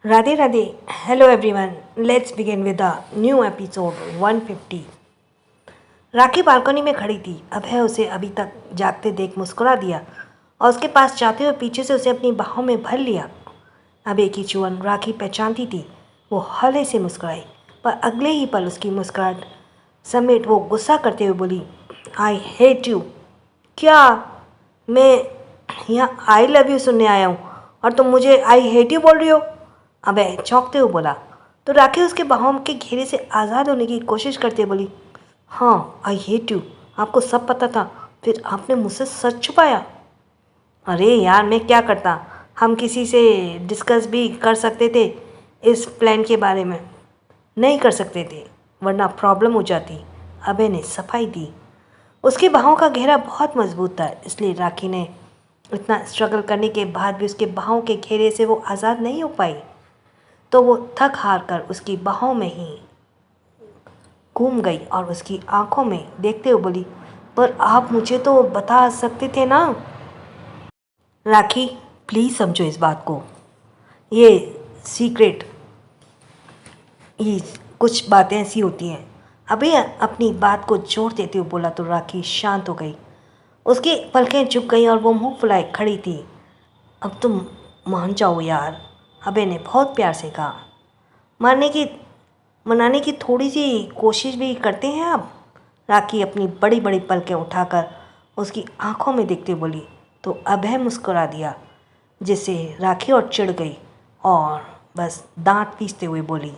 Radhe Radhe. Hello everyone, let's begin with the new episode 150। Rakhi balcony में खड़ी थी। अभय उसे अभी तक जागते देख मुस्कुरा दिया और उसके पास जाते हुए पीछे से उसे अपनी बाहों में भर लिया। अभय की चुअन राखी पहचानती थी। वो हौले से मुस्कुराई, पर अगले ही पल उसकी मुस्कुराहट समेत वो गुस्सा करते हुए बोली, आई हेट यू। क्या? मैं यहाँ आई लव यू सुनने आया हूँ और तुम मुझे आई हेट यू बोल रही हो? अबे चौंकते हुए बोला। तो राखी उसके बाहों के घेरे से आज़ाद होने की कोशिश करते बोली, हाँ आई हेट यू। आपको सब पता था, फिर आपने मुझसे सच छुपाया। अरे यार, मैं क्या करता? हम किसी से डिस्कस भी कर सकते थे इस प्लान के बारे में। नहीं कर सकते थे, वरना प्रॉब्लम हो जाती। अबे ने सफाई दी। उसकी बाहों का घेरा बहुत मजबूत था, इसलिए राखी ने इतना स्ट्रगल करने के बाद भी उसके बाहों के घेरे से वो आज़ाद नहीं हो पाई। तो वो थक हार कर उसकी बाहों में ही घूम गई और उसकी आंखों में देखते हुए बोली, पर आप मुझे तो बता सकते थे ना। राखी, प्लीज़ समझो इस बात को। ये सीक्रेट, ये कुछ बातें ऐसी होती हैं। अभी अपनी बात को जोर देते हुए बोला तो राखी शांत हो गई। उसकी पलकें झुक गई और वो मुंह फुलाए खड़ी थी। अब तुम मान जाओ यार, अबे ने बहुत प्यार से कहा। मानने की मनाने की थोड़ी सी कोशिश भी करते हैं आप? राखी अपनी बड़ी बड़ी पलकें उठाकर उसकी आंखों में देखते बोली। तो अभय मुस्कुरा दिया, जिससे राखी और चिढ़ गई और बस दांत पीसते हुए बोली,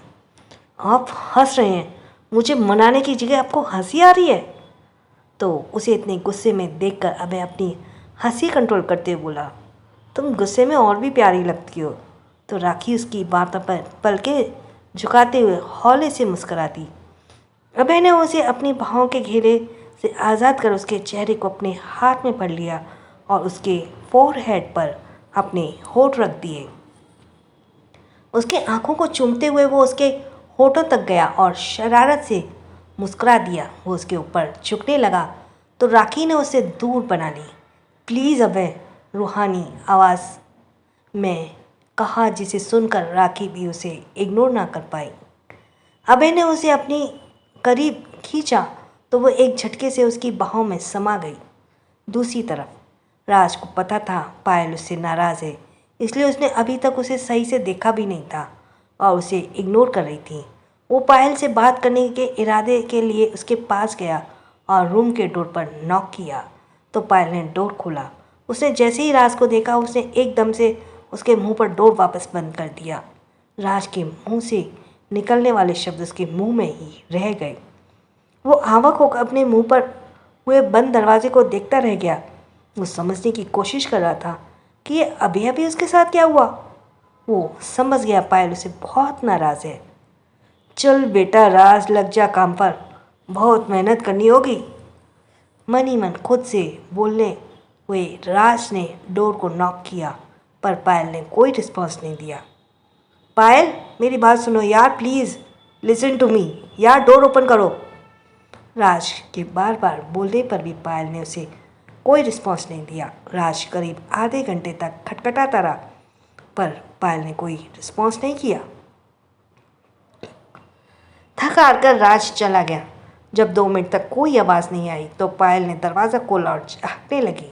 आप हंस रहे हैं? मुझे मनाने की जगह आपको हंसी आ रही है? तो उसे इतने गुस्से में देखकर अभय अपनी हंसी कंट्रोल करते हुए बोला, तुम गुस्से में और भी प्यारी लगती हो। तो राखी उसकी बातों पर पलकें झुकाते हुए हौले से मुस्कुराती। अभय ने उसे अपनी बाहों के घेरे से आज़ाद कर उसके चेहरे को अपने हाथ में पकड़ लिया और उसके फोरहेड पर अपने होठ रख दिए। उसके आंखों को चूमते हुए वो उसके होठों तक गया और शरारत से मुस्कुरा दिया। वो उसके ऊपर झुकने लगा तो राखी ने उसे दूर बना ली। प्लीज़ अभय, रूहानी आवाज़ में कहा, जिसे सुनकर राखी भी उसे इग्नोर ना कर पाई। अभय ने उसे अपनी करीब खींचा तो वो एक झटके से उसकी बाहों में समा गई। दूसरी तरफ राज को पता था पायल उससे नाराज़ है, इसलिए उसने अभी तक उसे सही से देखा भी नहीं था और उसे इग्नोर कर रही थी। वो पायल से बात करने के इरादे के लिए उसके पास गया और रूम के डोर पर नॉक किया। तो पायल ने डोर खोला। उसने जैसे ही राज को देखा, उसने एकदम से उसके मुंह पर डोर वापस बंद कर दिया। राज के मुंह से निकलने वाले शब्द उसके मुंह में ही रह गए। वो आवक होकर अपने मुंह पर हुए बंद दरवाजे को देखता रह गया। वो समझने की कोशिश कर रहा था कि ये अभी अभी उसके साथ क्या हुआ। वो समझ गया पायल उसे बहुत नाराज़ है। चल बेटा राज, लग जा काम पर, बहुत मेहनत करनी होगी। मन ही मन खुद से बोलने हुए राज ने डोर को नॉक किया, पर पायल ने कोई रिस्पॉन्स नहीं दिया। पायल, मेरी बात सुनो यार, प्लीज़ लिसन टू मी यार, डोर ओपन करो। राज के बार बार बोलने पर भी पायल ने उसे कोई रिस्पॉन्स नहीं दिया। राज करीब आधे घंटे तक खटखटाता रहा, पर पायल ने कोई रिस्पॉन्स नहीं किया। थक हार कर राज चला गया। जब 2 मिनट तक कोई आवाज़ नहीं आई तो पायल ने दरवाज़ा खोला और झाँकने लगी।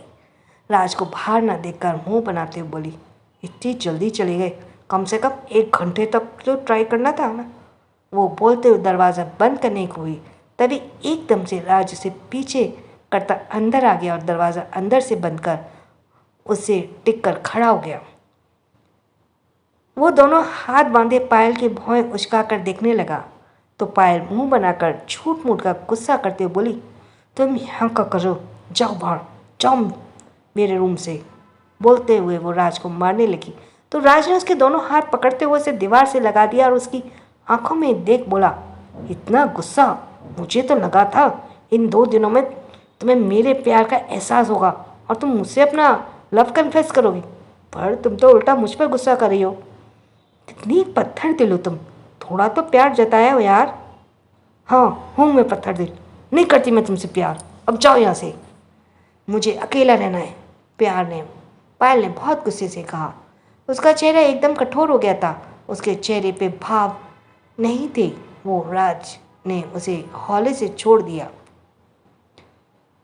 राज को बाहर न देखकर मुंह बनाते हुए बोली, इतनी जल्दी चले गए? कम से कम 1 घंटे तक तो ट्राई करना था ना। वो बोलते हुए दरवाज़ा बंद करने को हुई, तभी एकदम से राज उसे पीछे करता अंदर आ गया और दरवाज़ा अंदर से बंद कर उससे टिक कर खड़ा हो गया। वो दोनों हाथ बांधे पायल की भौहें उचका कर देखने लगा। तो पायल मुंह बनाकर झूठ मूठ का गुस्सा करते हुए बोली, तुम यहाँ का करो, जाओ बाहर, जाओ मेरे रूम से। बोलते हुए वो राज को मारने लगी तो राज ने उसके दोनों हाथ पकड़ते हुए उसे दीवार से लगा दिया और उसकी आंखों में देख बोला, इतना गुस्सा? मुझे तो लगा था इन 2 दिनों में तुम्हें मेरे प्यार का एहसास होगा और तुम मुझसे अपना लव कन्फेस करोगी, पर तुम तो उल्टा मुझ पर गुस्सा कर रही हो। कितनी पत्थर दिल हो तुम, थोड़ा तो प्यार जताया हो यार। हाँ हूँ मैं पत्थर दिल, नहीं करती मैं तुमसे प्यार, अब जाओ यहाँ से, मुझे अकेला रहना है। पायल ने बहुत गुस्से से कहा। उसका चेहरा एकदम कठोर हो गया था। उसके चेहरे पे भाव नहीं थे। वो राज ने उसे हौले से छोड़ दिया।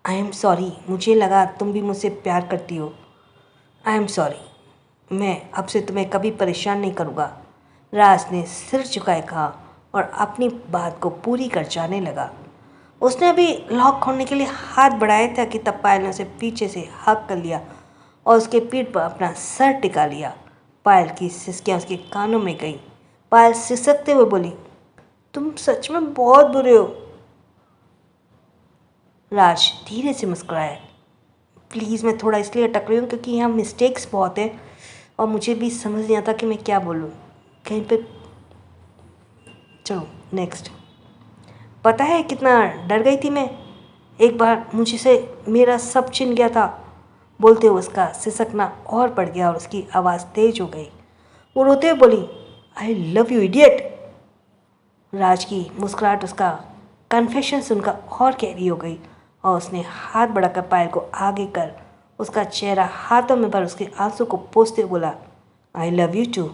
आई एम सॉरी, मुझे लगा तुम भी मुझसे प्यार करती हो। आई एम सॉरी, मैं अब से तुम्हें कभी परेशान नहीं करूँगा, राज ने सिर झुकाए कहा और अपनी बात को पूरी कर जाने लगा। उसने अभी लॉक खोलने के लिए हाथ बढ़ाया था कि तब पायल ने उसे पीछे से हक कर लिया और उसके पीठ पर अपना सर टिका लिया। पायल की सिसकियाँ उसके कानों में गईं। पायल सिसकते हुए बोली, तुम सच में बहुत बुरे हो। राज धीरे से मुस्कुराया। प्लीज़, मैं थोड़ा इसलिए अटक रही हूँ क्योंकि यहाँ मिस्टेक्स बहुत हैं और मुझे भी समझ नहीं आता कि मैं क्या बोलूँ। कहीं पे चलो नेक्स्ट। पता है कितना डर गई थी मैं, एक बार मुझे से मेरा सब छिन गया था। बोलते हुए उसका सिसकना और बढ़ गया और उसकी आवाज़ तेज हो गई। वो रोते हुए बोली, आई लव यू इडियट। राज की मुस्कुराहट उसका कन्फेशन सुनकर और गहरी हो गई और उसने हाथ बढ़ाकर पायल को आगे कर उसका चेहरा हाथों में भर उसके आंसू को पोंछते हुए बोला, आई लव यू टू।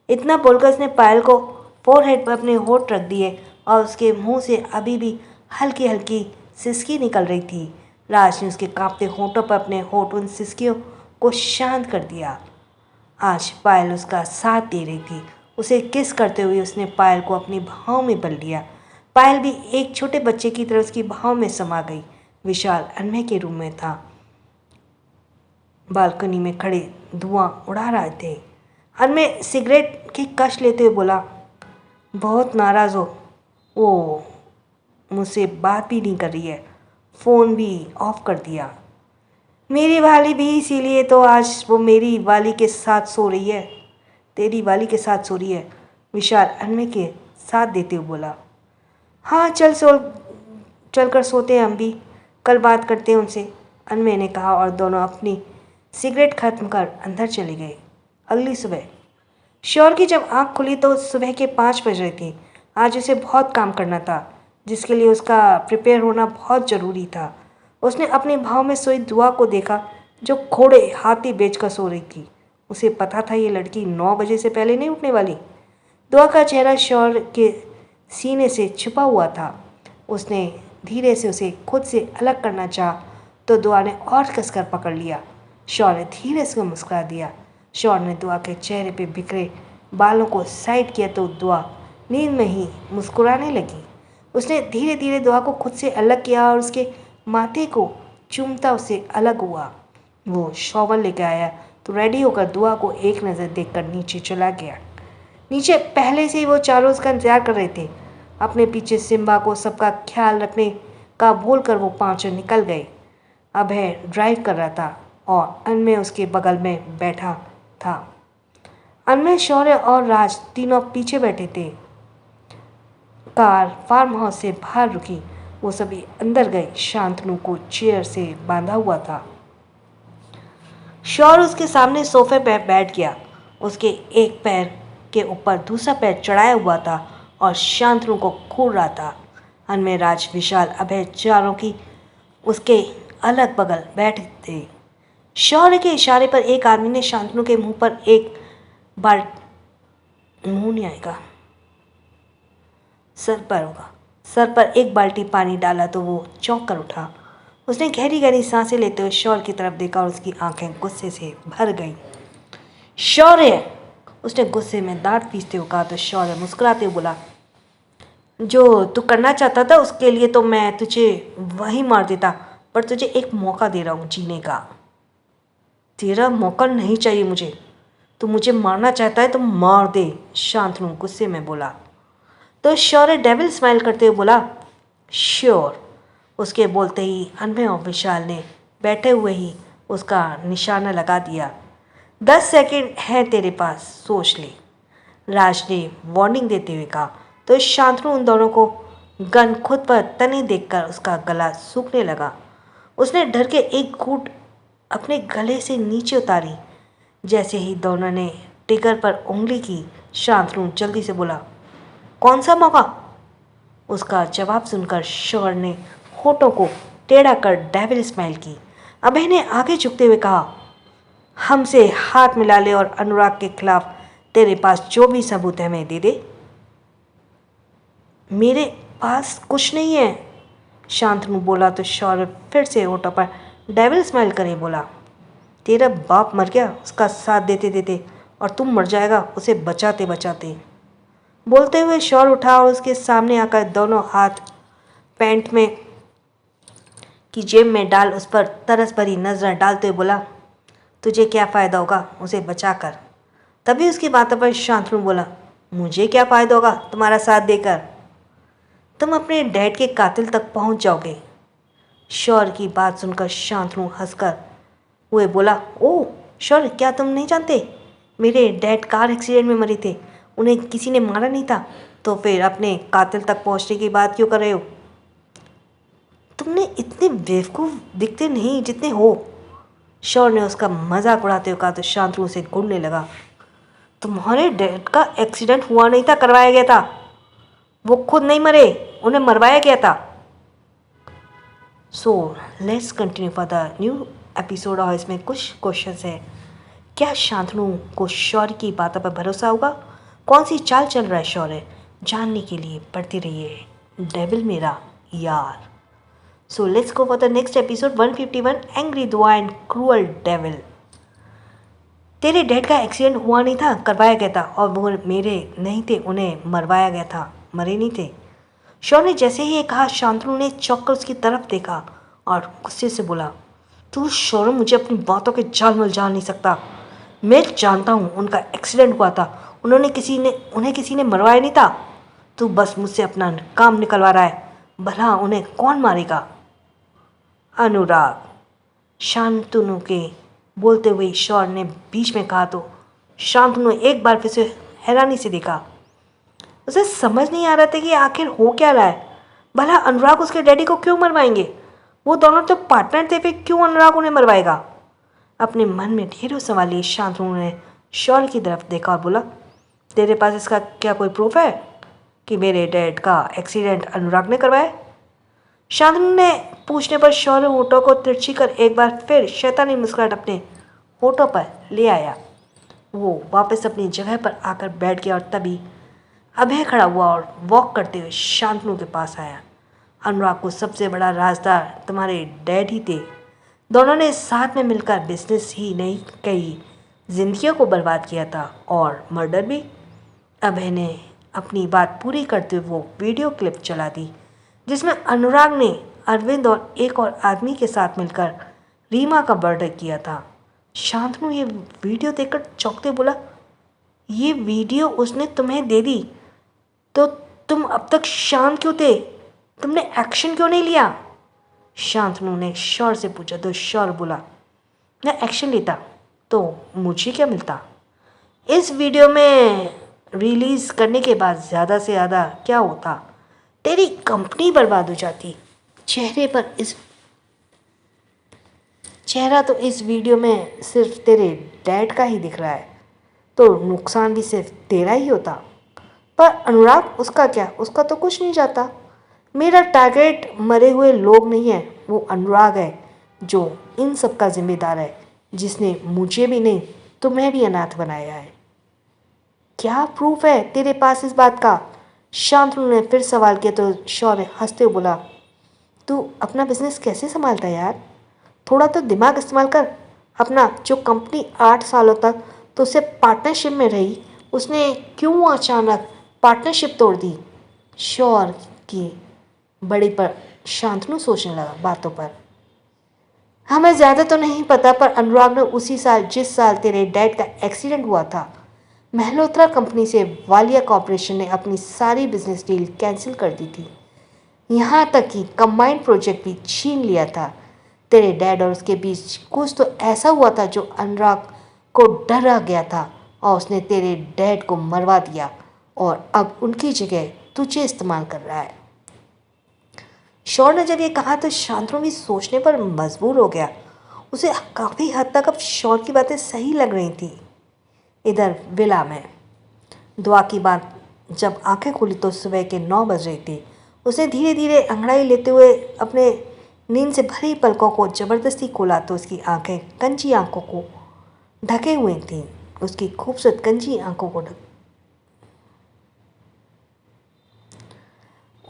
इतना बोलकर उसने पायल को फोरहेड पर अपने होंठ रख दिए और उसके मुंह से अभी भी हल्की हल्की सिसकी निकल रही थी। राज ने उसके कांपते होंठों पर अपने होंठ उन सिसकियों को शांत कर दिया। आज पायल उसका साथ दे रही थी। उसे किस करते हुए उसने पायल को अपनी बाहों में भर लिया। पायल भी एक छोटे बच्चे की तरह उसकी बाहों में समा गई। विशाल अनमय के रूम में था। बालकनी में खड़े धुआं उड़ा रहे थे। अनमय सिगरेट की कश लेते हुए बोला, बहुत नाराज़ हो। वो मुझसे बात भी नहीं कर रही है, फ़ोन भी ऑफ कर दिया। मेरी वाली भी, इसीलिए तो आज वो मेरी वाली के साथ सो रही है, तेरी वाली के साथ सो रही है। विशाल अनमय के साथ देते हुए बोला, हाँ चल कर सोते हैं, हम भी कल बात करते हैं उनसे, अनमय ने कहा और दोनों अपनी सिगरेट खत्म कर अंदर चले गए। अगली सुबह श्योर की जब आँख खुली तो सुबह के 5 बज रहे थे। आज उसे बहुत काम करना था जिसके लिए उसका प्रिपेयर होना बहुत ज़रूरी था। उसने अपने भाव में सोई दुआ को देखा जो घोड़े हाथी बेचकर सो रही थी। उसे पता था ये लड़की 9 बजे से पहले नहीं उठने वाली। दुआ का चेहरा श्योर के सीने से छुपा हुआ था। उसने धीरे से उसे खुद से अलग करना चाहा तो दुआ ने और कसकर पकड़ लिया। श्योर ने धीरे से मुस्कुरा दिया। श्योर ने दुआ के चेहरे पे बिखरे बालों को साइड किया तो दुआ नींद में ही मुस्कुराने लगी। उसने धीरे धीरे दुआ को खुद से अलग किया और उसके माथे को चूमता उससे अलग हुआ। वो शॉवर लेकर आया तो रेडी होकर दुआ को एक नज़र देखकर नीचे चला गया। नीचे पहले से ही वो चारों उसका इंतजार कर रहे थे। अपने पीछे सिम्बा को सबका ख्याल रखने का भूलकर वो पांचों निकल गए। अभय ड्राइव कर रहा था और अनमय उसके बगल में बैठा था। अनमय, शौर्य और राज तीनों पीछे बैठे थे। कार फार्म हाउस से बाहर रुकी। वो सभी अंदर गए। शांतनु को चेयर से बांधा हुआ था। शौर्य उसके सामने सोफे पर बैठ गया। उसके एक पैर के ऊपर दूसरा पैर चढ़ाया हुआ था और शांतनु को घूर रहा था। अनमय, राज, विशाल, अभय चारों की उसके अलग बगल बैठे थे। शौर्य के इशारे पर एक आदमी ने शांतनु के मुंह पर एक बार मुंह नहीं आएगा, सर पर होगा, सर पर एक बाल्टी पानी डाला तो वो चौंक कर उठा। उसने गहरी गहरी सांसें लेते हुए शौर्य की तरफ देखा और उसकी आंखें गुस्से से भर गईं। शौर्य, उसने गुस्से में दांत पीसते हुए कहा तो शौर्य मुस्कुराते हुए बोला, जो तू करना चाहता था उसके लिए तो मैं तुझे वहीं मार देता, पर तुझे एक मौका दे रहा हूँ जीने का। तेरा मौका नहीं चाहिए मुझे। तू मुझे मारना चाहता है तो मार दे, शांतनु गुस्से में बोला। तो शौर्य डेविल स्माइल करते हुए बोला, श्योर। उसके बोलते ही अनमय और विशाल ने बैठे हुए ही उसका निशाना लगा दिया। 10 सेकंड है तेरे पास, सोच ले, राज ने वार्निंग देते हुए कहा। तो शांतनु उन दोनों को गन खुद पर तने देखकर उसका गला सूखने लगा। उसने डर के एक घूंट अपने गले से नीचे उतारी। जैसे ही दोनों ने टिगर पर उंगली की, शांतनु जल्दी से बोला, कौन सा मौका? उसका जवाब सुनकर शौर्य ने होठों को टेढ़ा कर डेविल स्माइल की। अभय ने आगे झुकते हुए कहा, हमसे हाथ मिला ले और अनुराग के खिलाफ तेरे पास जो भी सबूत है मैं दे दे। मेरे पास कुछ नहीं है, शांतनु बोला तो शौर्य फिर से होठों पर डेविल स्माइल करे बोला, तेरा बाप मर गया उसका साथ देते देते और तुम मर जाएगा उसे बचाते बचाते। बोलते हुए शौर्य उठा और उसके सामने आकर दोनों हाथ पैंट में की जेब में डाल उस पर तरस भरी नजर डालते हुए बोला, तुझे क्या फ़ायदा होगा उसे बचाकर। तभी उसकी बातों पर शांतनु बोला, मुझे क्या फ़ायदा होगा तुम्हारा साथ देकर, तुम अपने डैड के कातिल तक पहुंच जाओगे। शौर्य की बात सुनकर शांतनु हंसकर हुए बोला, ओह शौर्य, क्या तुम नहीं जानते मेरे डैड कार एक्सीडेंट में मरे थे, उन्हें किसी ने मारा नहीं था, तो फिर अपने कातिल तक पहुंचने की बात क्यों कर रहे हो। तुमने इतने बेवकूफ़ दिखते नहीं जितने हो। शौर्य ने उसका मजाक उड़ाते हुए कहा तो शांतनु उसे घूरने लगा, तुम्हारे डैड का एक्सीडेंट हुआ नहीं था, करवाया गया था, वो खुद नहीं मरे, उन्हें मरवाया गया था। So let's continue for the new episode. और इसमें कुछ क्वेश्चंस है, क्या शांतनु को शौर्य की बातों पर भरोसा होगा, कौन सी चाल चल रहा है शौर्य, जानने के लिए पढ़ते रहिए डेविल मेरा यार। So let's go for the next episode 151, angry दुआ एंड क्रूअल डेविल। तेरे डैड का एक्सीडेंट हुआ नहीं था, करवाया गया था, और वो मेरे नहीं थे, उन्हें मरवाया गया था, मरे नहीं थे। शौर्य ने जैसे ही ये कहा शांतनु ने चौंककर उसकी तरफ देखा और गुस्से से बोला, तू शौर्य मुझे अपनी बातों के जाल में उलझा नहीं सकता। मैं जानता हूँ उनका एक्सीडेंट हुआ था, उन्हें किसी ने मरवाया नहीं था। तू बस मुझसे अपना काम निकलवा रहा है, भला उन्हें कौन मारेगा। अनुराग, शांतनु के बोलते हुए शौर्य ने बीच में कहा तो शांतनु ने एक बार फिर से हैरानी से देखा। उसे समझ नहीं आ रहा था कि आखिर हो क्या रहा है। भला अनुराग उसके डैडी को क्यों मरवाएंगे, वो दोनों तो पार्टनर थे, फिर क्यों अनुराग उन्हें मरवाएगा। अपने मन में ढेरों सवाल लिए शांतनु ने शौर्य की तरफ देखा और बोला, तेरे पास इसका क्या कोई प्रूफ है कि मेरे डैड का एक्सीडेंट अनुराग ने करवाया। शांतनु ने पूछने पर शौर्य होठों को तिरछी कर एक बार फिर शैतानी मुस्कुराहट अपने होठों पर ले आया। वो वापस अपनी जगह पर आकर बैठ गया और तभी अभय खड़ा हुआ और वॉक करते हुए शांतनु के पास आया। अनुराग को सबसे बड़ा राजदार तुम्हारे डैड ही थे, दोनों ने साथ में मिलकर बिजनेस ही नहीं कई जिंदगियों को बर्बाद किया था और मर्डर भी। अभय ने अपनी बात पूरी करते हुए वो वीडियो क्लिप चला दी जिसमें अनुराग ने अरविंद और एक और आदमी के साथ मिलकर रीमा का मर्डर किया था। शांतनु ये वीडियो देखकर चौंकते बोला, ये वीडियो उसने तुम्हें दे दी तो तुम अब तक शांत क्यों थे, तुमने एक्शन क्यों नहीं लिया। शांतनु ने शौर्य से पूछा तो शौर्य बोला, मैं एक्शन लेता तो मुझे क्या मिलता। इस वीडियो में रिलीज़ करने के बाद ज़्यादा से ज़्यादा क्या होता, तेरी कंपनी बर्बाद हो जाती। चेहरा तो इस वीडियो में सिर्फ तेरे डैड का ही दिख रहा है, तो नुकसान भी सिर्फ तेरा ही होता। पर अनुराग, उसका क्या, उसका तो कुछ नहीं जाता। मेरा टारगेट मरे हुए लोग नहीं है, वो अनुराग है जो इन सब का जिम्मेदार है, जिसने मुझे भी नहीं तुम्हें भी अनाथ बनाया है। क्या प्रूफ है तेरे पास इस बात का। शांतनु ने फिर सवाल किया तो शौर्य हंसते हुए बोला, तू अपना बिजनेस कैसे संभालता है यार, थोड़ा तो दिमाग इस्तेमाल कर। अपना जो कंपनी 8 सालों तक तो उससे पार्टनरशिप में रही, उसने क्यों अचानक पार्टनरशिप तोड़ दी। शौर्य की बड़ी पर शांतनु सोचने लगा बातों पर। हमें ज़्यादा तो नहीं पता, पर अनुराग ने उसी साल जिस साल तेरे डैड का एक्सीडेंट हुआ था, मल्होत्रा कंपनी से वालिया कॉरपोरेशन ने अपनी सारी बिजनेस डील कैंसिल कर दी थी। यहाँ तक कि कंबाइंड प्रोजेक्ट भी छीन लिया था। तेरे डैड और उसके बीच कुछ तो ऐसा हुआ था जो अनुराग को डर आ गया था और उसने तेरे डैड को मरवा दिया और अब उनकी जगह तुझे इस्तेमाल कर रहा है। शौर्य ने जब ये कहा तो शांतनु भी सोचने पर मजबूर हो गया। उसे काफ़ी हद तक अब शौर्य की बातें सही लग रही थी। इधर विला में दुआ की बात जब आंखें खुली तो सुबह के 9 बज रही थी। उसने धीरे धीरे अंगड़ाई लेते हुए अपने नींद से भरी पलकों को ज़बरदस्ती खोला तो उसकी आंखें कंची आंखों को ढके हुए थीं। उसकी खूबसूरत कंजी आंखों को ढक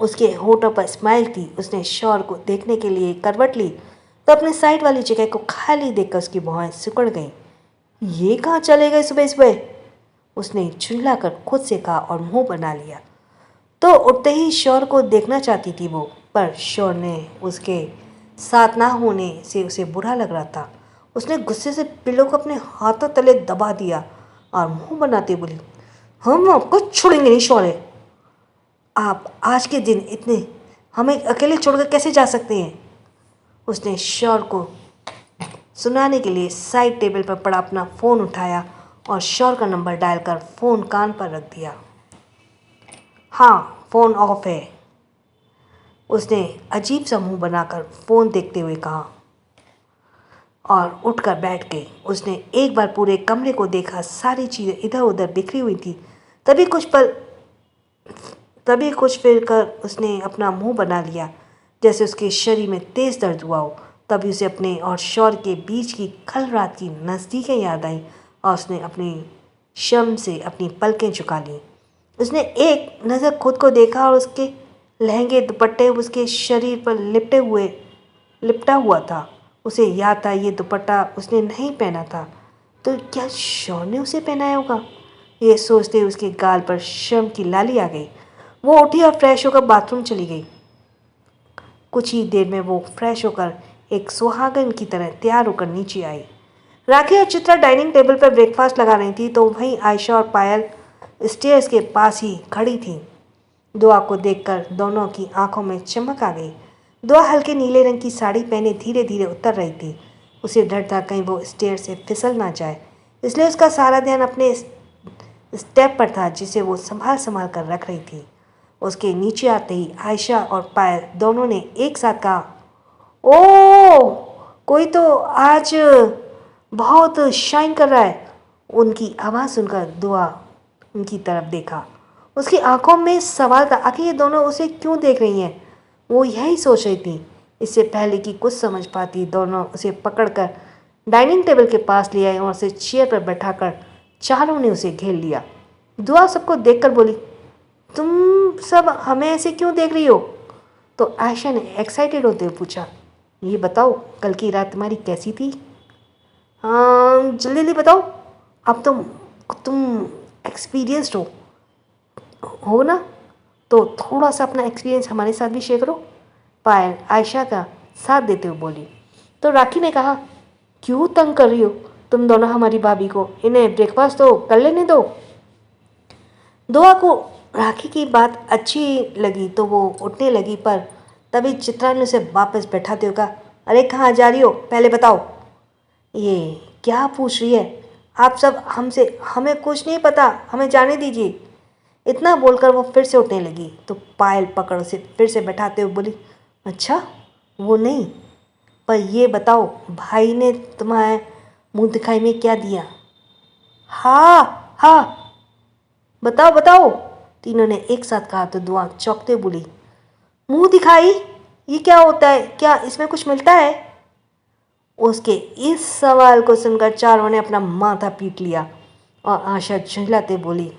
उसके होठों पर स्माइल थी। उसने शौर को देखने के लिए करवट ली तो अपने साइड वाली जगह को खाली देखकर उसकी भौहें सिकुड़ गईं। ये कहाँ चले गए सुबह सुबह? उसने झुंझला कर खुद से कहा और मुंह बना लिया। तो उठते ही शौर को देखना चाहती थी वो, पर शौर ने उसके साथ ना होने से उसे बुरा लग रहा था। उसने गुस्से से पिल्लों को अपने हाथों तले दबा दिया और मुंह बनाते बोली, हम आपको छोड़ेंगे नहीं शौर्य। आप आज के दिन इतने हमें अकेले छोड़कर कैसे जा सकते हैं? उसने शौर को सुनाने के लिए साइड टेबल पर पड़ा अपना फ़ोन उठाया और शौर का नंबर डायल कर फ़ोन कान पर रख दिया। हाँ, फ़ोन ऑफ है, उसने अजीब सा मुंह बनाकर फ़ोन देखते हुए कहा और उठकर बैठ गई। उसने एक बार पूरे कमरे को देखा। सारी चीज़ें इधर उधर बिखरी हुई थी। तभी कुछ फिर कर उसने अपना मुंह बना लिया, जैसे उसके शरीर में तेज़ दर्द हुआ हो। तभी उसे अपने और शौर के बीच की कल रात की नज़दीकें याद आई और उसने अपनी शर्म से अपनी पलकें झुका लीं। उसने एक नज़र खुद को देखा और उसके लहंगे दुपट्टे उसके शरीर पर लिपटा हुआ था। उसे याद था ये दुपट्टा उसने नहीं पहना था, तो क्या शौर ने उसे पहनाया होगा? ये सोचते ही उसके गाल पर शर्म की लाली आ गई। वो उठी और फ्रेश होकर बाथरूम चली गई। कुछ ही देर में वो फ्रेश होकर एक सुहागन की तरह तैयार होकर नीचे आई। राखी और चित्रा डाइनिंग टेबल पर ब्रेकफास्ट लगा रही थी, तो वहीं आयशा और पायल स्टेयर्स के पास ही खड़ी थी। दुआ को देखकर दोनों की आंखों में चमक आ गई। दुआ हल्के नीले रंग की साड़ी पहने धीरे धीरे उतर रही थी। उसे डर था कहीं वो स्टेयर से फिसल ना जाए, इसलिए उसका सारा ध्यान अपने स्टेप पर था, जिसे वो संभाल संभाल कर रख रही थी। उसके नीचे आते ही आयशा और पायल दोनों ने एक साथ कहा, ओ, कोई तो आज बहुत शाइन कर रहा है। उनकी आवाज़ सुनकर दुआ उनकी तरफ देखा। उसकी आंखों में सवाल था, आखिर ये दोनों उसे क्यों देख रही हैं? वो यही सोच रही थी। इससे पहले कि कुछ समझ पाती, दोनों उसे पकड़कर डाइनिंग टेबल के पास ले आए और उसे चेयर पर बैठाकर चारों ने उसे घेर लिया। दुआ सबको देखकर बोली, तुम सब हमें ऐसे क्यों देख रही हो? तो आयशा ने एक्साइटेड होते हुए पूछा, ये बताओ कल की रात तुम्हारी कैसी थी? हाँ, जल्दी जल्दी बताओ। अब तुम एक्सपीरियंस्ड हो ना, तो थोड़ा सा अपना एक्सपीरियंस हमारे साथ भी शेयर करो। पायल आयशा का साथ देते हुए बोली। तो राखी ने कहा, क्यों तंग कर रही हो तुम दोनों हमारी भाभी को? इन्हें ब्रेकफास्ट तो कर लेने दो। दुआ को राखी की बात अच्छी लगी तो वो उठने लगी, पर तभी चित्रा ने उसे वापस बैठाते हुए कहा, अरे कहाँ जा रही हो, पहले बताओ। ये क्या पूछ रही है? आप सब हमसे, हमें कुछ नहीं पता, हमें जाने दीजिए। इतना बोलकर वो फिर से उठने लगी, तो पायल पकड़ उसे फिर से बैठाते हुए बोली, अच्छा वो नहीं, पर ये बताओ भाई ने तुम्हारे मुंह दिखाई में क्या दिया? हाँ हाँ, बताओ बताओ, तीनों ने एक साथ कहा। तो दुआ चौंकते बोली, मुंह दिखाई? ये क्या होता है? क्या इसमें कुछ मिलता है? उसके इस सवाल को सुनकर चारों ने अपना माथा पीट लिया और आशा झुंझलाते बोली,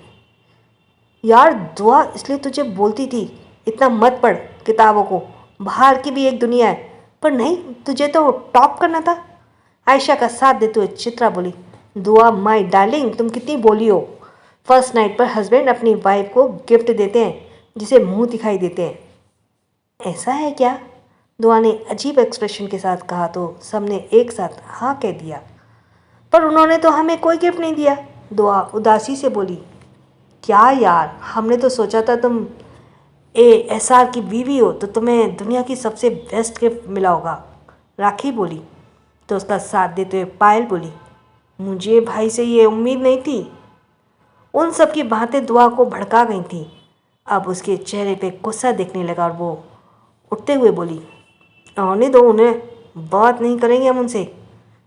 यार दुआ, इसलिए तुझे बोलती थी इतना मत पढ़ किताबों को, बाहर की भी एक दुनिया है। पर नहीं, तुझे तो टॉप करना था। आयशा का साथ देते हुए चित्रा बोली, दुआ माय डार्लिंग, तुम कितनी बोली हो। फर्स्ट नाइट पर हस्बैंड अपनी वाइफ को गिफ्ट देते हैं जिसे मुंह दिखाई देते हैं। ऐसा है क्या? दुआ ने अजीब एक्सप्रेशन के साथ कहा तो सबने एक साथ हाँ कह दिया। पर उन्होंने तो हमें कोई गिफ्ट नहीं दिया। दुआ उदासी से बोली, क्या यार, हमने तो सोचा था तुम ASR की बीवी हो तो तुम्हें दुनिया की सबसे बेस्ट गिफ्ट मिला होगा। राखी बोली। तो उसका साथ देते हुए पायल बोली, मुझे भाई से ये उम्मीद नहीं थी। उन सब की बातें दुआ को भड़का गई थी। अब उसके चेहरे पे गुस्सा दिखने लगा और वो उठते हुए बोली, आने दो उन्हें, बात नहीं करेंगे हम उनसे।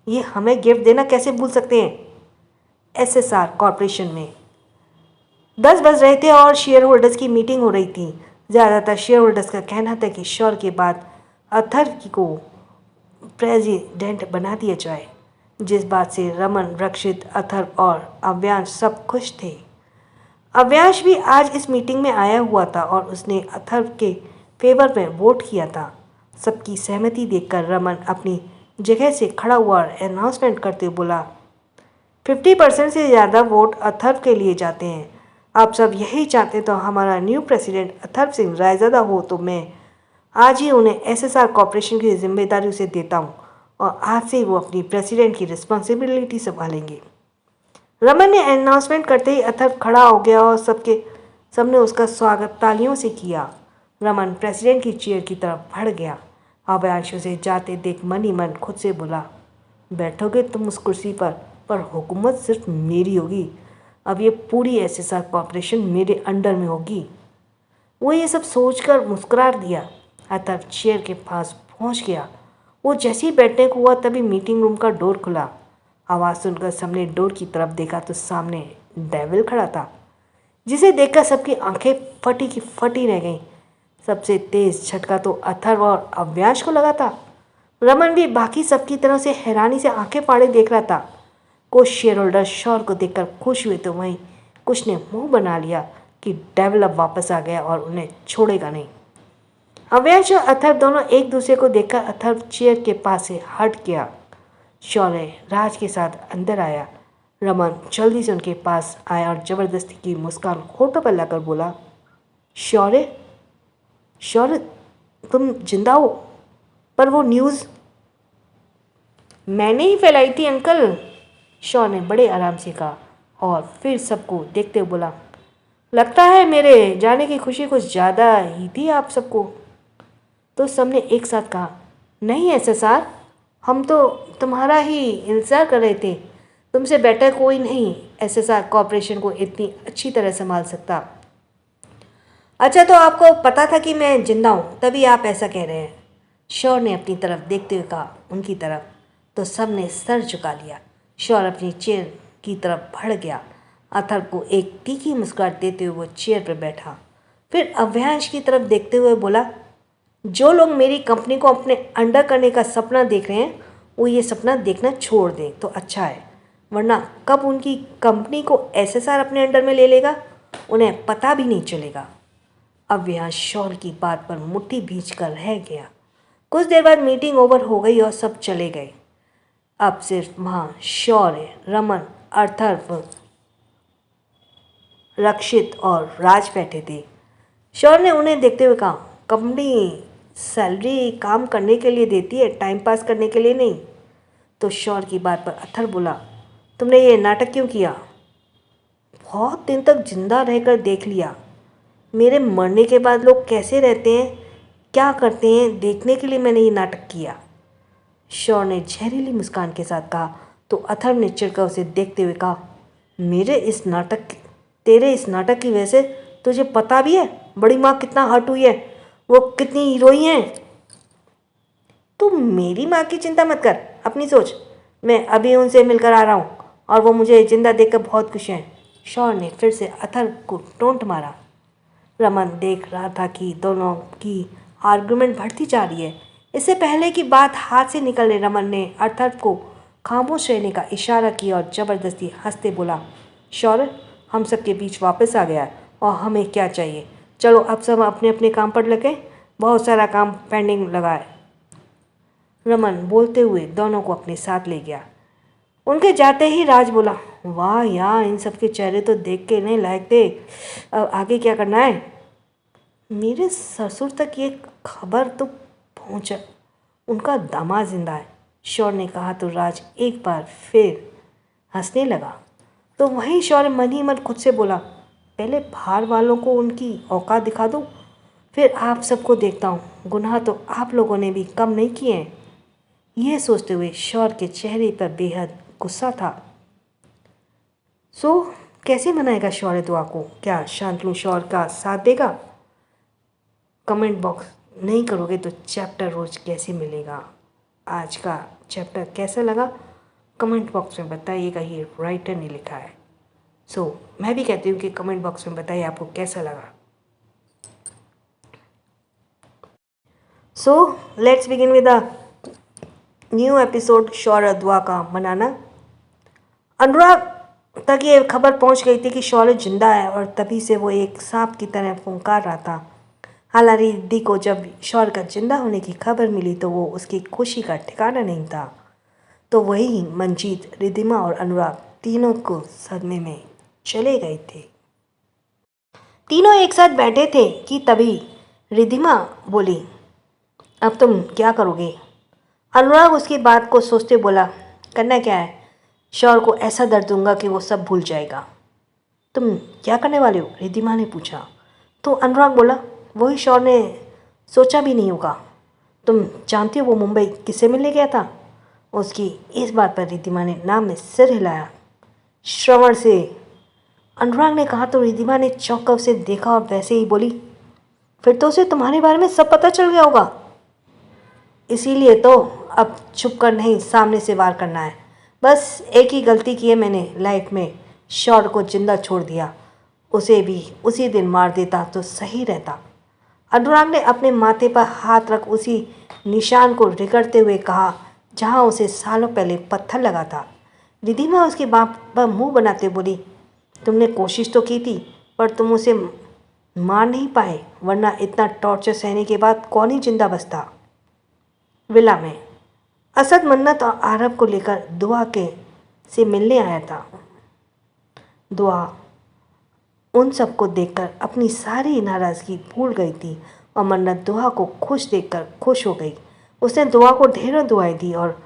ये हमें गिफ्ट देना कैसे भूल सकते हैं। SSR कॉरपोरेशन में 10 बज रहे थे और शेयर होल्डर्स की मीटिंग हो रही थी। ज़्यादातर शेयर होल्डर्स का कहना था कि शौर के बाद अथर्व को प्रेसिडेंट बना दिया जाए। जिस बात से रमन, रक्षित, अथर्व और अव्यांश सब खुश थे। अव्यांश भी आज इस मीटिंग में आया हुआ था और उसने अथर्व के फेवर में वोट किया था। सबकी सहमति देखकर रमन अपनी जगह से खड़ा हुआ और अनाउंसमेंट करते हुए बोला, 50% से ज़्यादा वोट अथर्व के लिए जाते हैं। आप सब यही चाहते तो हमारा न्यू प्रेसिडेंट अथर्व सिंह रायज़ादा हो तो मैं आज ही उन्हें एसएसआर कॉरपोरेशन की जिम्मेदारी उसे देता हूँ और आज से वो अपनी प्रेसिडेंट की रिस्पॉन्सिबिलिटी संभालेंगे। रमन ने अनाउंसमेंट करते ही अथर्व खड़ा हो गया और सबने उसका स्वागत तालियों से किया। रमन प्रेसिडेंट की चेयर की तरफ बढ़ गया। अव्यांश उसे जाते देख मन ही मन खुद से बोला, बैठोगे तुम उस कुर्सी पर हुकूमत सिर्फ मेरी होगी। अब ये पूरी एसएसआर कॉरपोरेशन मेरे अंडर में होगी। वो ये सब सोचकर मुस्कुरा दिया। अथर्व चेयर के पास पहुंच गया। वो जैसे ही बैठने को हुआ तभी मीटिंग रूम का डोर खुला। आवाज़ सुनकर सबने डोर की तरफ देखा तो सामने डेविल खड़ा था, जिसे देखकर सबकी आंखें फटी की फटी रह गईं। सबसे तेज झटका तो अथर्व और अव्यांश को लगा था। रमन भी बाकी सबकी तरह से हैरानी से आंखें फाड़े देख रहा था। कुछ शेयर होल्डर शौर को देखकर खुश हुए तो वहीं कुछ ने मुंह बना लिया कि डेविल अब वापस आ गया और उन्हें छोड़ेगा नहीं। अव्यांश और अथर्व दोनों एक दूसरे को देखकर अथर्व चेयर के पास से हट गया। शौर्य राज के साथ अंदर आया। रमन जल्दी से उनके पास आया और जबरदस्ती की मुस्कान होठों पर लाकर बोला, शौर्य शौर्य तुम जिंदा हो? पर वो न्यूज़ मैंने ही फैलाई थी अंकल, शौर्य ने बड़े आराम से कहा और फिर सबको देखते हुए बोला, लगता है मेरे जाने की खुशी कुछ ज़्यादा ही थी आप सबको। तो सबने एक साथ कहा, नहीं एसएसआर, हम तो तुम्हारा ही इंतज़ार कर रहे थे। तुमसे बेटर कोई नहीं एसएसआर कॉरपोरेशन को इतनी अच्छी तरह संभाल सकता। अच्छा, तो आपको पता था कि मैं जिंदा हूँ, तभी आप ऐसा कह रहे हैं, शौर्य ने अपनी तरफ देखते हुए कहा। उनकी तरफ तो सब ने सर झुका लिया। शौर्य अपनी चेयर की तरफ बढ़ गया। अथर्व को एक तीखी मुस्कुराहट देते हुए वो चेयर पर बैठा। फिर अव्यांश की तरफ देखते हुए बोला, जो लोग मेरी कंपनी को अपने अंडर करने का सपना देख रहे हैं वो ये सपना देखना छोड़ दें तो अच्छा है, वरना कब उनकी कंपनी को एसएसआर अपने अंडर में ले लेगा उन्हें पता भी नहीं चलेगा। अव्यांश शौर्य की बात पर मुट्ठी भींच कर रह गया। कुछ देर बाद मीटिंग ओवर हो गई और सब चले गए। अब सिर्फ वहाँ शौर्य, रमन, अथर्व, रक्षित और राज बैठे थे। शौर्य ने उन्हें देखते हुए कहा, कंपनी सैलरी काम करने के लिए देती है, टाइम पास करने के लिए नहीं। तो शौर्य की बात पर अथर्व बोला, तुमने ये नाटक क्यों किया? बहुत दिन तक जिंदा रहकर देख लिया, मेरे मरने के बाद लोग कैसे रहते हैं, क्या करते हैं, देखने के लिए मैंने ये नाटक किया। शौर्य ने जहरीली मुस्कान के साथ कहा तो अथर्व ने चिढ़कर उसे देखते हुए कहा, तेरे इस नाटक की वजह से तुझे पता भी है बड़ी माँ कितना हर्ट हुई है, वो कितनी हीरोइन है। तू मेरी माँ की चिंता मत कर, अपनी सोच। मैं अभी उनसे मिलकर आ रहा हूँ और वो मुझे जिंदा देखकर बहुत खुश हैं। शौर्य ने फिर से अथर्व को टोंट मारा। रमन देख रहा था कि दोनों की आर्गुमेंट बढ़ती जा रही है। इससे पहले कि बात हाथ से निकले रमन ने अथर्व को खामोश रहने का इशारा किया और ज़बरदस्ती हंसते बोला, शौर्य हम सबके बीच वापस आ गया है और हमें क्या चाहिए, चलो अब सब अपने अपने काम पर लगे, बहुत सारा काम पेंडिंग लगा है। रमन बोलते हुए दोनों को अपने साथ ले गया। उनके जाते ही राज बोला, वाह यार, इन सब के चेहरे तो देख के नहीं लायक थे, अब आगे क्या करना है? मेरे ससुर तक ये खबर तो पहुंचा, उनका दामाद जिंदा है, शौर्य ने कहा तो राज एक बार फिर हंसने लगा। तो वहीं शौर्य मन ही मन खुद से बोला, पहले बाहर वालों को उनकी औकात दिखा दूं, फिर आप सबको देखता हूँ, गुनाह तो आप लोगों ने भी कम नहीं किए हैं। यह सोचते हुए शौर्य के चेहरे पर बेहद गुस्सा था। सो कैसे मनाएगा शौर्य दुआ को? क्या शांतनु शौर्य का साथ देगा? कमेंट बॉक्स नहीं करोगे तो चैप्टर रोज कैसे मिलेगा? आज का चैप्टर कैसा लगा कमेंट बॉक्स में बताइएगा, ये राइटर ने लिखा है। मैं भी कहती हूँ कि कमेंट बॉक्स में बताइए आपको कैसा लगा। Let's begin with the new episode Shaurya और दुआ का मनाना। अनुराग तक ये खबर पहुंच गई थी कि शौर्य जिंदा है और तभी से वो एक सांप की तरह फुंकार रहा था। हालांकि रिद्धि को जब शौर्य का जिंदा होने की खबर मिली तो वो उसकी खुशी का ठिकाना नहीं था। तो वही मंजीत, रिद्धिमा और अनुराग तीनों को सदमे में चले गए थे। तीनों एक साथ बैठे थे कि तभी रिद्धिमा बोली, अब तुम क्या करोगे? अनुराग उसकी बात को सोचते बोला, करना क्या है? शौर्य को ऐसा दर्द दूंगा कि वो सब भूल जाएगा। तुम क्या करने वाले हो? रिद्धिमा ने पूछा। तो अनुराग बोला, वही शौर्य ने सोचा भी नहीं होगा। तुम जानती हो वो मुंबई किससे मिलने गया था? उसकी इस बात पर रिद्धिमा ने नाम में सिर हिलाया। श्रवण से, अनुराग ने कहा तो रिद्धिमा ने चौंक कर उसे देखा और वैसे ही बोली, फिर तो उसे तुम्हारे बारे में सब पता चल गया होगा। इसीलिए तो अब छुप कर नहीं, सामने से वार करना है। बस एक ही गलती की है मैंने लाइफ में, शौर्य को जिंदा छोड़ दिया। उसे भी उसी दिन मार देता तो सही रहता। अनुराग ने अपने माथे पर हाथ रख उसी निशान को रगड़ते हुए कहा जहां उसे सालों पहले पत्थर लगा था। रिद्धिमा उसकी बात पर मुंह बनाते बोली, तुमने कोशिश तो की थी पर तुम उसे मार नहीं पाए, वरना इतना टॉर्चर सहने के बाद कौन ही जिंदा बचता। विला में असद मन्नत और आरब को लेकर दुआ के से मिलने आया था। दुआ उन सबको देखकर अपनी सारी नाराज़गी भूल गई थी और मन्नत दुआ को खुश देखकर खुश हो गई। उसने दुआ को ढेरों दुआएं दी और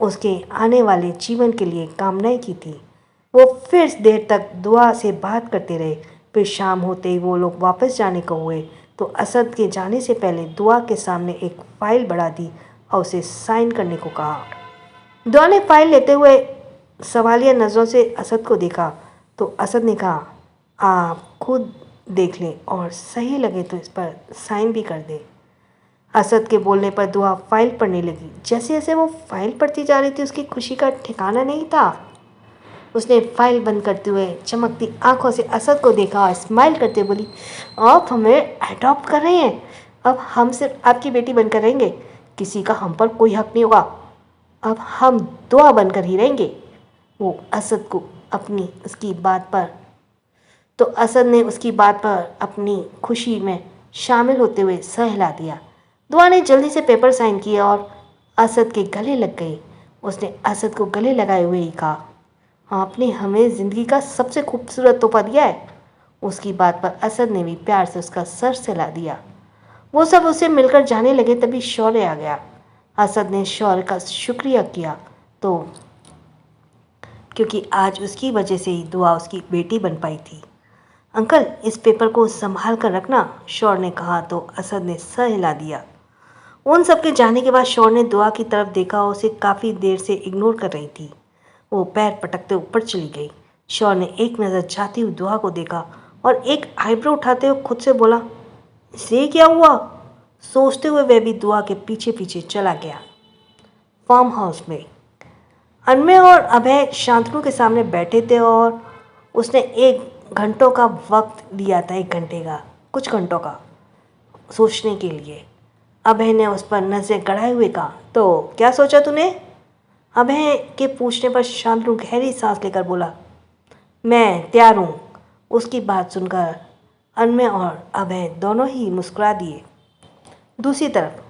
उसके आने वाले जीवन के लिए कामनाएं की थी। वो फिर देर तक दुआ से बात करते रहे। फिर शाम होते ही वो लोग वापस जाने को हुए तो असद के जाने से पहले दुआ के सामने एक फाइल बढ़ा दी और उसे साइन करने को कहा। दुआ ने फाइल लेते हुए सवालिया नज़रों से असद को देखा तो असद ने कहा, आप खुद देख लें और सही लगे तो इस पर साइन भी कर दें। असद के बोलने पर दुआ फाइल पढ़ने लगी। जैसे जैसे वो फाइल पढ़ती जा रही थी उसकी खुशी का ठिकाना नहीं था। उसने फाइल बंद करते हुए चमकती आंखों से असद को देखा और स्माइल करते बोली, आप हमें अडॉप्ट कर रहे हैं, अब हम सिर्फ आपकी बेटी बनकर रहेंगे, किसी का हम पर कोई हक नहीं होगा, अब हम दुआ बनकर ही रहेंगे। वो असद को अपनी उसकी बात पर तो असद ने उसकी बात पर अपनी खुशी में शामिल होते हुए सर हिला दिया। दुआ ने जल्दी से पेपर साइन किया और असद के गले लग गई। उसने असद को गले लगाए हुए ही कहा, आपने हमें ज़िंदगी का सबसे खूबसूरत तोहफा दिया है। उसकी बात पर असद ने भी प्यार से उसका सर हिला दिया। वो सब उसे मिलकर जाने लगे तभी शौर्य आ गया। असद ने शौर्य का शुक्रिया किया तो क्योंकि आज उसकी वजह से ही दुआ उसकी बेटी बन पाई थी। अंकल, इस पेपर को संभाल कर रखना, शौर्य ने कहा तो असद ने सर हिला दिया। उन सबके जाने के बाद शौर्य ने दुआ की तरफ देखा और उसे काफ़ी देर से इग्नोर कर रही थी। वो पैर पटकते ऊपर चली गई। शौर्य ने एक नज़र जाती हुई दुआ को देखा और एक आईब्रो उठाते हुए खुद से बोला, इसे क्या हुआ? सोचते हुए वह भी दुआ के पीछे पीछे चला गया। फार्म हाउस में अनमय और अभय शांतनु के सामने बैठे थे और उसने 1 घंटों का वक्त लिया था, 1 घंटे का, कुछ घंटों का सोचने के लिए। अभय ने उस पर नज़र गड़ाए हुए कहा, तो क्या सोचा तूने? अभय के पूछने पर शांतनु गहरी सांस लेकर बोला, मैं तैयार हूँ। उसकी बात सुनकर अनमय और अभय दोनों ही मुस्कुरा दिए। दूसरी तरफ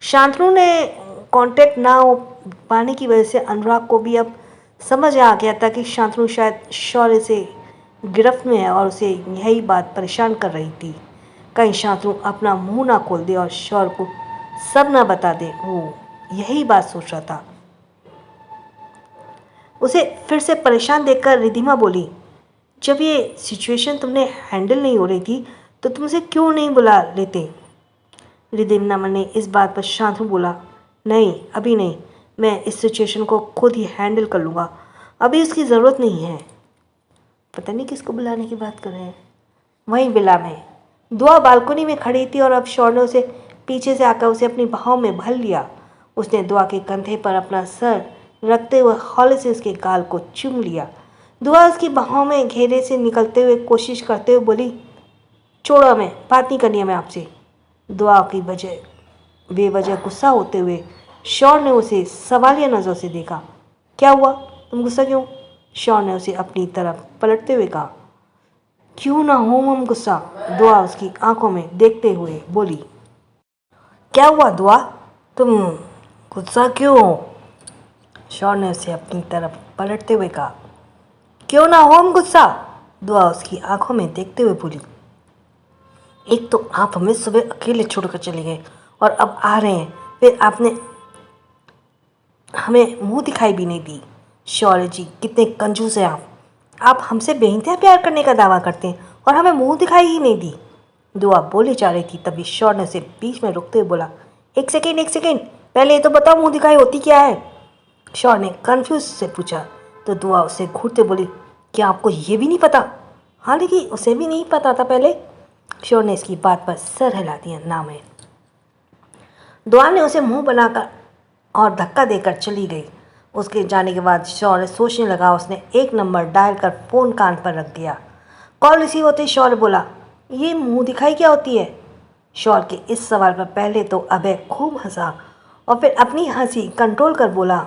शांतनु ने कांटेक्ट ना हो पाने की वजह से अनुराग को भी अब समझ आ गया था कि शांतनु शायद शौर्य से गिरफ्त में है और उसे यही बात परेशान कर रही थी। कहीं शांतनु अपना मुंह ना खोल दे और शौर्य को सब ना बता दे, वो यही बात सोच रहा था। उसे फिर से परेशान देखकर रिद्धिमा बोली, जब ये सिचुएशन तुमने हैंडल नहीं हो रही थी तो तुमसे क्यों नहीं बुला लेते? रिद्धिमा ने इस बात पर शांतनु बोला, नहीं अभी नहीं, मैं इस सिचुएशन को खुद ही हैंडल कर लूँगा, अभी उसकी ज़रूरत नहीं है। पता नहीं किसको बुलाने की बात कर रहे हैं। वहीं विला में दुआ बालकनी में खड़ी थी और अब शौर्य ने उसे पीछे से आकर उसे अपनी बाहों में भर लिया। उसने दुआ के कंधे पर अपना सर रखते हुए हौले से उसके गाल को चूम लिया। दुआ उसकी बाहों में घेरे से निकलते हुए कोशिश करते हुए बोली, छोड़ो, हमें बात नहीं करनी है मैं आपसे। दुआ की बेवजह गुस्सा होते हुए शौर ने उसे सवालिया नज़रों से देखा। क्या हुआ, तुम गुस्सा क्यों? शौर ने उसे अपनी तरफ पलटते हुए कहा। क्यों ना हो हम गुस्सा, दुआ उसकी आंखों में देखते हुए बोली। क्या हुआ दुआ, तुम गुस्सा क्यों हो? शौर ने उसे अपनी तरफ पलटते हुए कहा। क्यों ना हो हम गुस्सा, दुआ उसकी आंखों में देखते हुए बोली। एक तो आप हमें सुबह अकेले छोड़कर चले गए और अब आ रहे हैं, फिर आपने हमें मुंह दिखाई भी नहीं दी। शौर्य जी, कितने कंजूस हैं आप हमसे बेइंतहा प्यार करने का दावा करते हैं और हमें मुंह दिखाई ही नहीं दी। दुआ बोली जा रही थी, तभी शौर्य ने उसे बीच में रुकते हुए बोला। एक सेकेंड, पहले ये तो बताओ मुंह दिखाई होती क्या है? शौर्य ने कन्फ्यूज से पूछा तो दुआ उसे घूरते बोली। क्या आपको ये भी नहीं पता? हालांकि उसे भी नहीं पता था पहले। शौर्य ने इसकी बात पर सर हिला दिया। नाम है। दुआ ने उसे मुंह बनाकर और धक्का देकर चली गई। उसके जाने के बाद शौर्य सोचने लगा। उसने एक नंबर डायल कर फ़ोन कान पर रख दिया। कॉल रिसीव होते ही शौर्य बोला, ये मुंह दिखाई क्या होती है? शौर्य के इस सवाल पर पहले तो अभय खूब हंसा और फिर अपनी हंसी कंट्रोल कर बोला,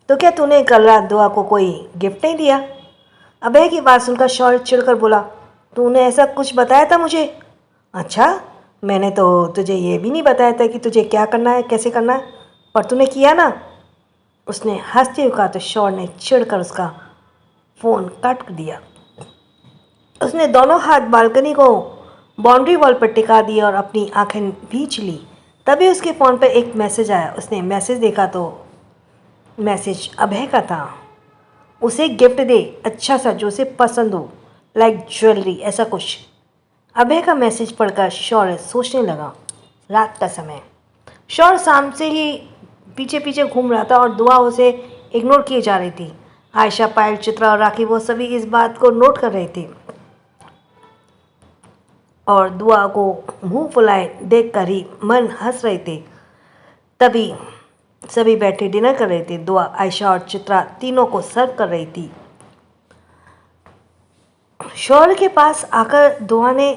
तो क्या तूने कल रात दुआ को कोई गिफ्ट नहीं दिया? अभय की बात सुनकर शौर्य चिढ़कर बोला, तूने ऐसा कुछ बताया था मुझे? अच्छा, मैंने तो तुझे ये भी नहीं बताया था कि तुझे क्या करना है, कैसे करना है, पर तूने किया ना। उसने हंसते हुए कहा तो शौर्य ने चिढ़कर उसका फ़ोन काट दिया। उसने दोनों हाथ बालकनी को बाउंड्री वॉल पर टिका दिए और अपनी आंखें भींच ली। तभी उसके फ़ोन पर एक मैसेज आया। उसने मैसेज देखा तो मैसेज अभय का था। उसे गिफ्ट दे, अच्छा सा जो उसे पसंद हो, लाइक ज्वेलरी, ऐसा कुछ। अभय का मैसेज पढ़कर शौर्य सोचने लगा। रात का समय। शौर्य शाम से ही पीछे पीछे घूम रहा था और दुआ उसे इग्नोर किए जा रही थी। आयशा, पायल, चित्रा और राखी, वो सभी इस बात को नोट कर रहे थे और दुआ को मुंह फुलाए देखकर ही मन हंस रहे थे। तभी सभी बैठे डिनर कर रहे थे। दुआ, आयशा और चित्रा तीनों को सर्व कर रही थी। शौर्य के पास आकर दुआ ने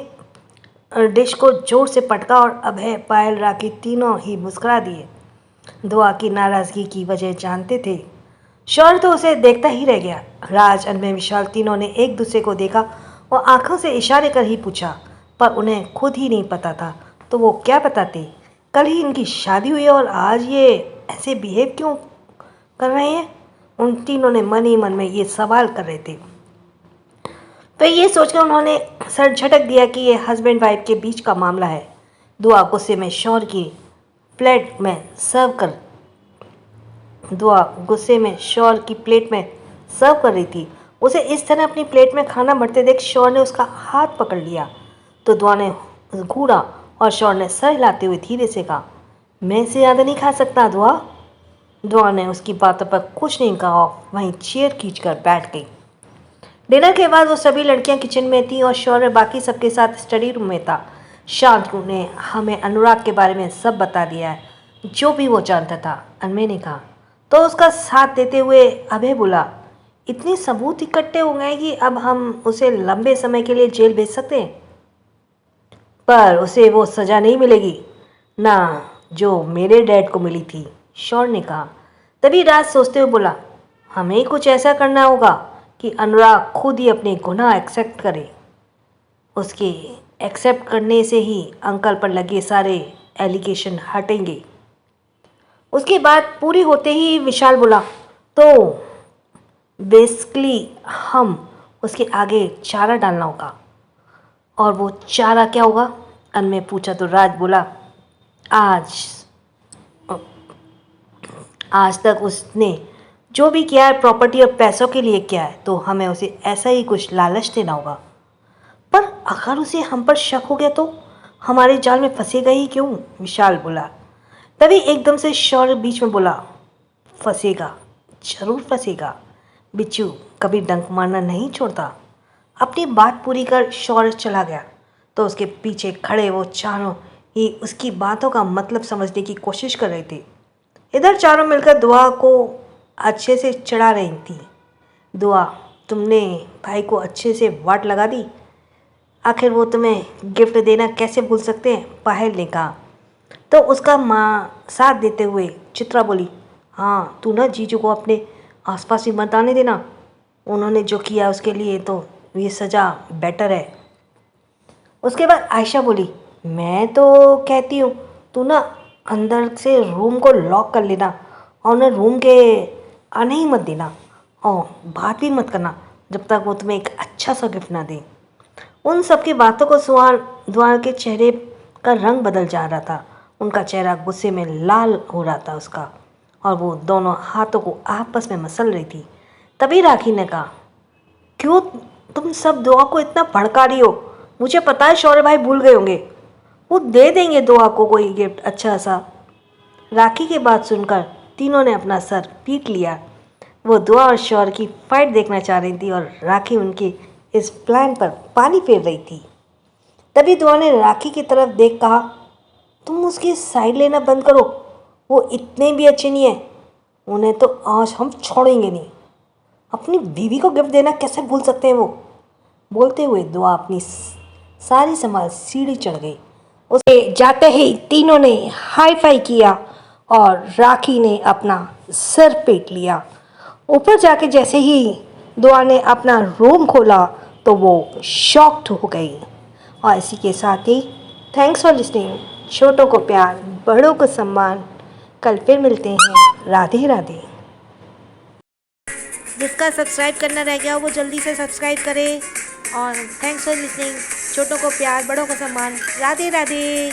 डिश को जोर से पटका और अभय, पायल, राखी तीनों ही मुस्कुरा दिए। दुआ की नाराज़गी की वजह जानते थे। शौर्य तो उसे देखता ही रह गया। राज, अनमय, विशाल तीनों ने एक दूसरे को देखा और आंखों से इशारे कर ही पूछा, पर उन्हें खुद ही नहीं पता था तो वो क्या बताते। कल ही इनकी शादी हुई और आज ये ऐसे बिहेव क्यों कर रहे हैं? उन तीनों ने मन ही मन में ये सवाल कर रहे थे। तो ये सोचकर उन्होंने सर झटक दिया कि ये हस्बैंड वाइफ के बीच का मामला है। दुआ गुस्से में शौर्य की प्लेट में सर्व कर रही थी। उसे इस तरह अपनी प्लेट में खाना बढ़ते देख शौर्य ने उसका हाथ पकड़ लिया तो दुआ ने घूरा और शौर्य ने सर हिलाते हुए धीरे से कहा, मैं इसे ज़्यादा नहीं खा सकता दुआ। दुआ ने उसकी बातों पर कुछ नहीं कहा, वहीं चेयर खींचकर बैठ गई। डिनर के बाद वो सभी लड़कियां किचन में थीं और शौर्य बाकी सबके साथ स्टडी रूम में था। शांतनु ने हमें अनुराग के बारे में सब बता दिया है, जो भी वो जानता था, अनमय ने कहा। तो उसका साथ देते हुए अभय बोला, इतने सबूत इकट्ठे हो गए कि अब हम उसे लंबे समय के लिए जेल भेज सकते हैं, पर उसे वो सज़ा नहीं मिलेगी ना जो मेरे डैड को मिली थी, शौर्य ने कहा। तभी राज सोचते हुए बोला, हमें कुछ ऐसा करना होगा कि अनुराग खुद ही अपने गुनाह एक्सेप्ट करे। उसके एक्सेप्ट करने से ही अंकल पर लगे सारे एलिगेशन हटेंगे। उसकी बात पूरी होते ही विशाल बोला, तो बेसिकली हम उसके आगे चारा डालना होगा। और वो चारा क्या होगा? अनमय पूछा तो राज बोला, आज तक उसने जो भी किया है प्रॉपर्टी और पैसों के लिए किया है, तो हमें उसे ऐसा ही कुछ लालच देना होगा। पर अगर उसे हम पर शक हो गया तो हमारे जाल में फंसेगा ही क्यों? विशाल बोला। तभी एकदम से शौर्य बीच में बोला, फंसेगा, जरूर फंसेगा। बिच्छू कभी डंक मारना नहीं छोड़ता। अपनी बात पूरी कर शौर्य चला गया तो उसके पीछे खड़े वो चारों ही उसकी बातों का मतलब समझने की कोशिश कर रहे थे। इधर चारों मिलकर दुआ को अच्छे से चढ़ा रही थी। दुआ, तुमने भाई को अच्छे से वाट लगा दी। आखिर वो तुम्हें गिफ्ट देना कैसे भूल सकते हैं? पायल ने कहा। तो उसका माँ साथ देते हुए चित्रा बोली, हाँ तू ना जीजू को अपने आसपास ही मत आने देना, उन्होंने जो किया उसके लिए तो ये सज़ा बेटर है। उसके बाद आयशा बोली, मैं तो कहती हूँ तू ना अंदर से रूम को लॉक कर लेना और उन्हें रूम के आने ही मत देना और बात भी मत करना जब तक वो तुम्हें एक अच्छा सा गिफ्ट ना दे। उन सब की बातों को द्वार के चेहरे का रंग बदल जा रहा था। उनका चेहरा गुस्से में लाल हो रहा था उसका, और वो दोनों हाथों को आपस में मसल रही थी। तभी राखी ने कहा, क्यों तुम सब दुआ को इतना भड़का रही हो? मुझे पता है शौर्य भाई भूल गए होंगे, वो दे देंगे दुआ को कोई गिफ्ट अच्छा सा। राखी की बात सुनकर तीनों ने अपना सर पीट लिया। वो दुआ और शौर्य की फाइट देखना चाह रही थी और राखी उनके इस प्लान पर पानी फेर रही थी। तभी दुआ ने राखी की तरफ देख कहा, तुम उसकी साइड लेना बंद करो, वो इतने भी अच्छे नहीं है, उन्हें तो आज हम छोड़ेंगे नहीं। अपनी बीवी को गिफ्ट देना कैसे भूल सकते हैं वो? बोलते हुए दुआ अपनी सारी संभाल सीढ़ी चढ़ गई। उसके जाते ही तीनों ने हाई फाई किया और राखी ने अपना सर पीट लिया। ऊपर जाके जैसे ही दुआ ने अपना रूम खोला तो वो शॉक्ड हो गई। और इसी के साथ ही थैंक्स फॉर लिसनिंग। छोटों को प्यार, बड़ों को सम्मान। कल फिर मिलते हैं। राधे राधे। जिसका सब्सक्राइब करना रह गया वो जल्दी से सब्सक्राइब करे। और थैंक्स फॉर लिसनिंग। छोटों को प्यार, बड़ों को सम्मान। राधे राधे।